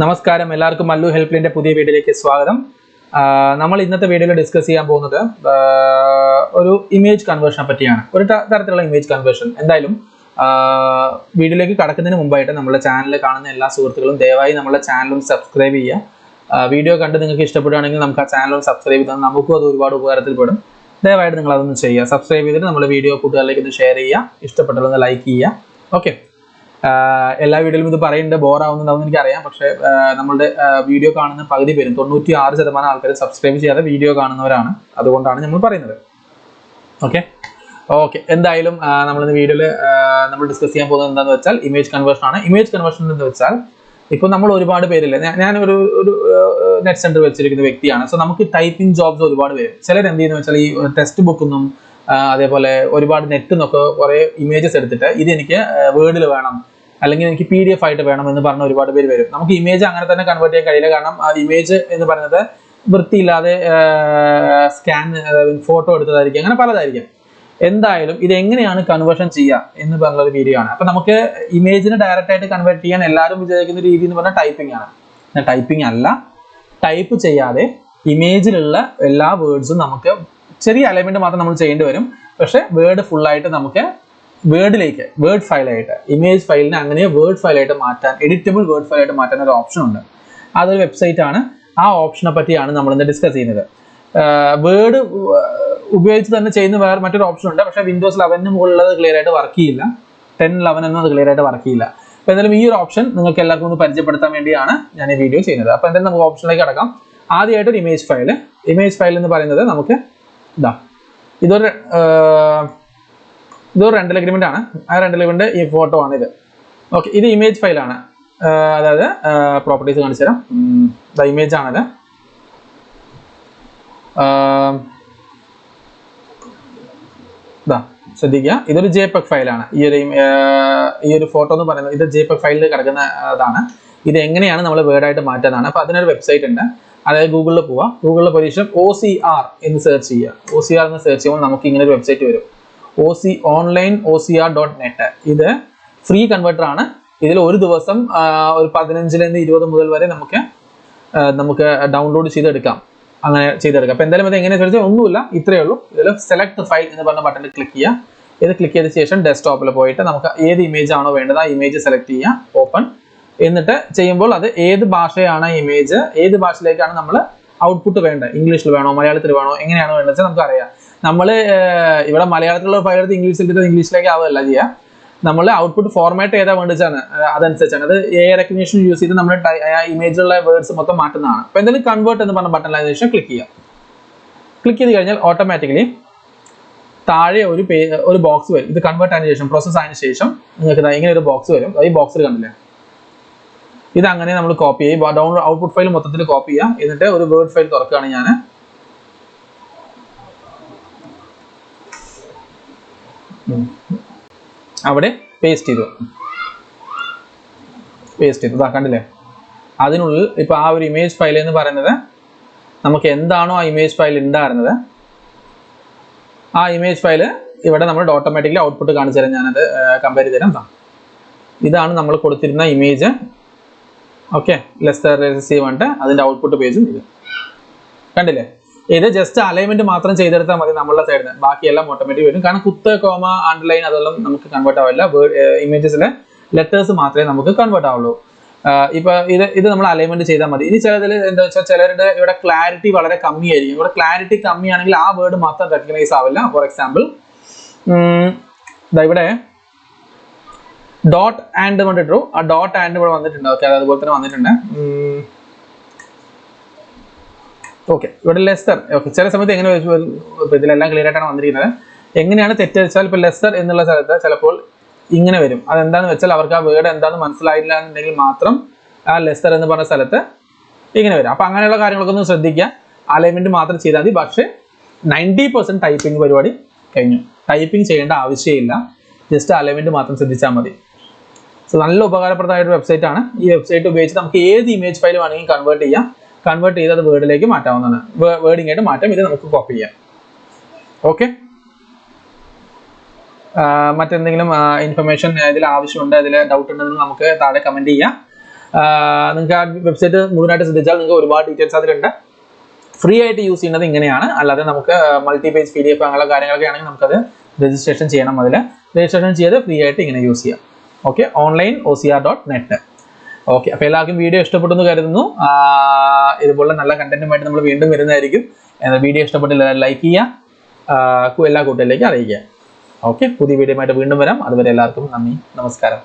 നമസ്കാരം എല്ലാവർക്കും മല്ലു ഹെൽപ്പ് ലൈനിന്റെ പുതിയ വീഡിയോയിലേക്ക് സ്വാഗതം. നമ്മൾ ഇന്നത്തെ വീഡിയോയിൽ ഡിസ്കസ് ചെയ്യാൻ പോകുന്നത് ഒരു ഇമേജ് കൺവേർഷനെ പറ്റിയാണ്. ഒരു തരത്തിലുള്ള ഇമേജ് കൺവേർഷൻ. എന്തായാലും വീഡിയോയിലേക്ക് കടക്കുന്നതിന് മുമ്പായിട്ട് നമ്മുടെ ചാനൽ കാണുന്ന എല്ലാ സുഹൃത്തുക്കളും ദയവായി നമ്മുടെ ചാനലും സബ്സ്ക്രൈബ് ചെയ്യുക. വീഡിയോ കണ്ട് നിങ്ങൾക്ക് ഇഷ്ടപ്പെടുകയാണെങ്കിൽ നമുക്ക് ആ ചാനലും സബ്സ്ക്രൈബ് ചെയ്താൽ നമുക്കും അത് ഒരുപാട് ഉപകാരത്തിൽപ്പെടും. ദയവായിട്ട് നിങ്ങൾ അതൊന്ന് ചെയ്യുക. സബ്സ്ക്രൈബ് ചെയ്തിട്ട് നമ്മുടെ വീഡിയോ കൂട്ടുകാരിലേക്ക് ഇത് ഷെയർ ചെയ്യുക, ഇഷ്ടപ്പെട്ടതൊന്ന് ലൈക്ക് ചെയ്യുക. ഓക്കെ, എല്ലാ വീഡിയോയിലും ഇത് പറയുന്നുണ്ട്, ബോറാവുന്നുണ്ടാവും എനിക്കറിയാം. പക്ഷേ നമ്മളുടെ വീഡിയോ കാണുന്ന പകുതി പേരും 96% ആൾക്കാർ സബ്സ്ക്രൈബ് ചെയ്യാതെ വീഡിയോ കാണുന്നവരാണ്. അതുകൊണ്ടാണ് നമ്മൾ പറയുന്നത്. ഓക്കെ, എന്തായാലും നമ്മളിന്ന് വീഡിയോയിൽ നമ്മൾ ഡിസ്കസ് ചെയ്യാൻ പോകുന്നത് എന്താണെന്ന് വെച്ചാൽ ഇമേജ് കൺവേർഷൻ ആണ്. ഇമേജ് കൺവേർഷൻ എന്ന് വെച്ചാൽ ഇപ്പോൾ നമ്മൾ ഒരുപാട് പേരില്ല, ഞാൻ ഒരു നെറ്റ് സെന്റർ വെച്ചിരിക്കുന്ന വ്യക്തിയാണ്. സോ നമുക്ക് ടൈപ്പിംഗ് ജോബ്സ് ഒരുപാട് പേരും. ചിലർ എന്ത് ചെയ്യുന്നത് വെച്ചാൽ ഈ ടെക്സ്റ്റ് ബുക്കൊന്നും അതേപോലെ ഒരുപാട് നെറ്റിൽ നിന്നൊക്കെ കുറേ ഇമേജസ് എടുത്തിട്ട് ഇത് എനിക്ക് വേർഡിൽ വേണം അല്ലെങ്കിൽ എനിക്ക് PDF ആയിട്ട് വേണം എന്ന് പറഞ്ഞ ഒരുപാട് പേര് വരും. നമുക്ക് ഇമേജ് അങ്ങനെ തന്നെ കൺവേർട്ട് ചെയ്യാൻ കഴിയില്ല. കാരണം ആ ഇമേജ് എന്ന് പറയുന്നത് വൃത്തിയില്ലാതെ സ്കാൻ ഫോട്ടോ എടുത്തതായിരിക്കും, അങ്ങനെ പലതായിരിക്കും. എന്തായാലും ഇത് എങ്ങനെയാണ് കൺവേർഷൻ ചെയ്യുക എന്ന് പറഞ്ഞൊരു വീഡിയോ ആണ്. അപ്പൊ നമുക്ക് ഇമേജിനെ ഡയറക്റ്റ് ആയിട്ട് കൺവേർട്ട് ചെയ്യാൻ എല്ലാവരും വിചാരിക്കുന്ന രീതി എന്ന് പറഞ്ഞാൽ ടൈപ്പിംഗ് ആണ്. ടൈപ്പിംഗ് അല്ല, ടൈപ്പ് ചെയ്യാതെ ഇമേജിലുള്ള എല്ലാ വേർഡ്സും നമുക്ക് ചെറിയ അലൈൻമെന്റ് മാത്രം നമ്മൾ ചെയ്യേണ്ടി വരും. പക്ഷെ വേർഡ് ഫുള്ളായിട്ട് നമുക്ക് വേർഡിലേക്ക് വേർഡ് ഫയലായിട്ട് ഇമേജ് ഫയലിനെ അങ്ങനെ വേർഡ് ഫയലായിട്ട് മാറ്റാൻ, എഡിറ്റബിൾ വേർഡ് ഫയലായിട്ട് മാറ്റാൻ ഒരു ഓപ്ഷൻ ഉണ്ട്. അതൊരു വെബ്സൈറ്റ് ആണ്. ആ ഓപ്ഷനെ പറ്റിയാണ് നമ്മൾ ഇന്ന് ഡിസ്കസ് ചെയ്യുന്നത്. വേർഡ് ഉപയോഗിച്ച് തന്നെ ചെയ്യുന്ന വേറെ മറ്റൊരു ഓപ്ഷൻ ഉണ്ട്. പക്ഷേ Windows 11 മുകളിലത് ക്ലിയർ ആയിട്ട് വർക്ക് ചെയ്യില്ല. 10, 11 എന്നത് ക്ലിയർ ആയിട്ട് വർക്ക് ചെയ്യില്ല. അപ്പോൾ എന്തായാലും ഈ ഒരു ഓപ്ഷൻ നിങ്ങൾക്ക് എല്ലാവർക്കും ഒന്ന് പരിചയപ്പെടുത്താൻ വേണ്ടിയാണ് ഞാൻ ഈ വീഡിയോ ചെയ്യുന്നത്. അപ്പോൾ എന്തായാലും നമുക്ക് ഓപ്ഷനിലേക്ക് കടക്കാം. ആദ്യമായിട്ട് ഒരു ഇമേജ് ഫയൽ എന്ന് പറയുന്നത് നമുക്ക് ഇതൊരു റെന്റൽ അഗ്രിമെന്റ് ആണ്. ആ റെന്റൽ അഗ്രിമെന്റ് ഈ ഫോട്ടോ ആണ് ഇത്. ഓക്കെ, ഇത് ഇമേജ് ഫയലാണ്. അതായത് പ്രോപ്പർട്ടീസ് കാണിച്ചു തരാം. ഇമേജ് ആണത്. ശ്രദ്ധിക്കുക, ഇതൊരു JPEG ഫയലാണ്. ഈ ഒരു ഫോട്ടോ എന്ന് പറയുന്നത് ഇത് JPEG ഫയലിൽ കിടക്കുന്ന അതാണ്. ഇത് എങ്ങനെയാണ് നമ്മൾ വേർഡായിട്ട് മാറ്റാനാണ്. അപ്പൊ അതിനൊരു വെബ്സൈറ്റ് ഉണ്ട്. അതായത് ഗൂഗിളിൽ പോവുക, ഗൂഗിളിൽ പരീക്ഷ OCR എന്ന് സെർച്ച് ചെയ്യുക. OCR എന്ന് സെർച്ച് ചെയ്യുമ്പോൾ നമുക്ക് ഇങ്ങനെ ഒരു വെബ്സൈറ്റ് വരും. OCR.net. ഇത് ഫ്രീ കൺവേർട്ടർ ആണ്. ഇതിൽ ഒരു ദിവസം ഒരു 15 നിന്ന് 20 മുതൽ വരെ നമുക്ക് ഡൗൺലോഡ് ചെയ്തെടുക്കാം. അങ്ങനെ ചെയ്തെടുക്കാം. അപ്പൊ എന്തായാലും അത് എങ്ങനെ ചോദിച്ചാൽ ഒന്നുമില്ല, ഇത്രയേ ഉള്ളൂ. ഇതിൽ സെലക്ട് ഫയൽ എന്ന് പറഞ്ഞ ബട്ടണിൽ ക്ലിക്ക് ചെയ്യുക. ഇത് ക്ലിക്ക് ചെയ്ത ശേഷം ഡെസ്ക്ടോപ്പിൽ പോയിട്ട് നമുക്ക് ഏത് ഇമേജ് ആണോ വേണ്ടത് ആ ഇമേജ് സെലക്ട് ചെയ്യുക, ഓപ്പൺ. എന്നിട്ട് ചെയ്യുമ്പോൾ അത് ഏത് ഭാഷയാണ് ഇമേജ്, ഏത് ഭാഷയിലേക്കാണ് നമ്മൾ ഔട്ട്പുട്ട് വേണ്ടത്, ഇംഗ്ലീഷിൽ വേണോ മലയാളത്തിൽ വേണോ എങ്ങനെയാണ് വേണ്ടത് വെച്ചാൽ നമുക്കറിയാം. നമ്മൾ ഇവിടെ മലയാളത്തിലുള്ള ഫയൽ എടുത്ത് ഇംഗ്ലീഷിലേക്ക് ആവുകയല്ല ചെയ്യുക. നമ്മൾ ഔട്ട്പുട്ട് ഫോർമാറ്റ് ഏതാ വേണ്ടിച്ചാണ് അതനുസരിച്ചാണ്. അത് AI റെക്കഗ്നിഷൻ യൂസ് ചെയ്ത് നമ്മൾ ഇമേജിലുള്ള വേർഡ്സ് മൊത്തം മാറ്റുന്നതാണ്. അപ്പോൾ എന്തായാലും കൺവേർട്ട് എന്ന് പറഞ്ഞ ബട്ടൺ അതിന് ശേഷം ക്ലിക്ക് ചെയ്യാം. ക്ലിക്ക് ചെയ്ത് കഴിഞ്ഞാൽ ഓട്ടോമാറ്റിക്കലി താഴെ ഒരു ബോക്സ് വരും. ഇത് കൺവേർട്ട് ആയതിനു ശേഷം, പ്രോസസ് ആയതിനു ശേഷം നിങ്ങൾക്ക് ഇങ്ങനെ ഒരു ബോക്സ് വരും. ഈ ബോക്സിൽ കണ്ടില്ലേ, ഇത് അങ്ങനെ നമ്മൾ കോപ്പി ചെയ്യും. ഡൗൺലോഡ് ഔട്ട്പുട്ട് ഫയൽ മൊത്തത്തിൽ കോപ്പി ചെയ്യാം. എന്നിട്ട് ഒരു വേർഡ് ഫയൽ തുറക്കുകയാണ് ഞാൻ. അവിടെ പേസ്റ്റ് ചെയ്തു. കണ്ടില്ലേ, അതിനുള്ളിൽ ഇപ്പൊ ആ ഒരു ഇമേജ് ഫയൽ എന്ന് പറയുന്നത് നമുക്ക് എന്താണോ ആ ഇമേജ് ഫയൽ ഉണ്ടായിരുന്നത് ആ ഇമേജ് ഫയൽ ഇവിടെ നമ്മൾ ഓട്ടോമാറ്റിക്കലി ഔട്ട്പുട്ട് കാണിച്ചു തരാം. ഞാനത് കമ്പയർ ചെയ്ത് തരാം. ഇതാണ് നമ്മൾ കൊടുത്തിരുന്ന ഇമേജ്. ഓക്കെ, ലെസ് വേണ്ട അതിന്റെ ഔട്ട്പുട്ട് പേജും ഇത് കണ്ടില്ലേ. ഇത് ജസ്റ്റ് അലൈൻമെന്റ് മാത്രം ചെയ്തെടുത്താൽ മതി നമ്മളുടെ സൈഡിൽ നിന്ന്. ബാക്കിയെല്ലാം ഓട്ടോമാറ്റിക് വരും. കാരണം കുത്ത്, കോമ, അണ്ടർലൈൻ അതെല്ലാം നമുക്ക് കൺവേർട്ട് ആവില്ല. ഇമേജസിലെ ലെറ്റേഴ്സ് മാത്രമേ നമുക്ക് കൺവേർട്ട് ആവുള്ളൂ. ഇപ്പൊ ഇത് നമ്മൾ അലൈൻമെന്റ് ചെയ്താൽ മതി. ഇനി ചിലതിൽ എന്താ വെച്ചാൽ ചിലരുടെ ഇവിടെ ക്ലാരിറ്റി വളരെ കമ്മിയായിരിക്കും. ഇവിടെ ക്ലാരിറ്റി കമ്മിയാണെങ്കിൽ ആ വേർഡ് മാത്രം റെക്കഗ്നൈസ് ആവില്ല. ഫോർ എക്സാമ്പിൾ ഇവിടെ ഡോട്ട് ആൻഡ് കൊണ്ടിട്ടു. ആ ഡോട്ട് ആൻഡ് ഇവിടെ വന്നിട്ടുണ്ട്. ഓക്കെ, അത് അതുപോലെ തന്നെ വന്നിട്ടുണ്ട്. ഓക്കെ, ഇവിടെ ലെസ്സർ. ഓക്കെ, ചില സമയത്ത് എങ്ങനെ ഇതിലെല്ലാം ക്ലിയർ ആയിട്ടാണ് വന്നിരിക്കുന്നത്. എങ്ങനെയാണ് തെറ്റരിച്ചാൽ ഇപ്പൊ ലെസ്സർ എന്നുള്ള സ്ഥലത്ത് ചിലപ്പോൾ ഇങ്ങനെ വരും. അതെന്താന്ന് വെച്ചാൽ അവർക്ക് ആ വേർഡ് എന്താണെന്ന് മനസ്സിലായില്ല എന്നുണ്ടെങ്കിൽ മാത്രം ആ ലെസ്സർ എന്ന് പറഞ്ഞ സ്ഥലത്ത് ഇങ്ങനെ വരും. അപ്പൊ അങ്ങനെയുള്ള കാര്യങ്ങളൊക്കെ ഒന്ന് ശ്രദ്ധിക്കുക. അലൈൻമെന്റ് മാത്രം ചെയ്താൽ മതി. പക്ഷേ 90% ടൈപ്പിംഗ് പരിപാടി കഴിഞ്ഞു. ടൈപ്പിംഗ് ചെയ്യേണ്ട ആവശ്യമില്ല. ജസ്റ്റ് അലൈൻമെന്റ് മാത്രം ശ്രദ്ധിച്ചാൽ മതി. സോ നല്ല ഉപകാരപ്രദമായൊരു വെബ്സൈറ്റ് ആണ്. ഈ വെബ്സൈറ്റ് ഉപയോഗിച്ച് നമുക്ക് ഏത് ഇമേജ് ഫയൽ വേണമെങ്കിൽ കൺവേർട്ട് ചെയ്യാം. കൺവേർട്ട് ചെയ്ത് അത് വേർഡിലേക്ക് മാറ്റാവുന്നതാണ്. വേർഡിംഗ് ആയിട്ട് മാറ്റാം. ഇത് നമുക്ക് കോപ്പി ചെയ്യാം. ഓക്കെ, മറ്റെന്തെങ്കിലും ഇൻഫർമേഷൻ ഇതിൽ ആവശ്യമുണ്ട്, അതിൽ ഡൗട്ട് ഉണ്ടെങ്കിൽ നമുക്ക് താഴെ കമന്റ് ചെയ്യാം. നിങ്ങൾക്ക് ആ വെബ്സൈറ്റ് മുഴുവനായിട്ട് ശ്രദ്ധിച്ചാൽ നിങ്ങൾക്ക് ഒരുപാട് ഡീറ്റെയിൽസ് അതിലുണ്ട്. ഫ്രീ ആയിട്ട് യൂസ് ചെയ്യുന്നത് ഇങ്ങനെയാണ്. അല്ലാതെ നമുക്ക് മൾട്ടി പേജ് PDF അങ്ങനെയുള്ള കാര്യങ്ങളൊക്കെ ആണെങ്കിൽ നമുക്കത് രജിസ്ട്രേഷൻ ചെയ്യണം. അതിൽ രജിസ്ട്രേഷൻ ചെയ്ത് ഫ്രീ ആയിട്ട് ഇങ്ങനെ യൂസ് ചെയ്യാം. Okay, onlineocr.net. ഓക്കെ, അപ്പോൾ എല്ലാവർക്കും വീഡിയോ ഇഷ്ടപ്പെട്ടെന്ന് കരുതുന്നു. ഇതുപോലെ നല്ല കണ്ടന്റുമായിട്ട് നമ്മൾ വീണ്ടും വരുന്നതായിരിക്കും. വീഡിയോ ഇഷ്ടപ്പെട്ടില്ല ലൈക്ക് ചെയ്യുക, എല്ലാ കൂട്ടുകാരിലേക്ക് അറിയിക്കുക. ഓക്കെ, പുതിയ വീഡിയോയുമായിട്ട് വീണ്ടും വരാം. അതുവരെ എല്ലാവർക്കും നന്ദി, നമസ്കാരം.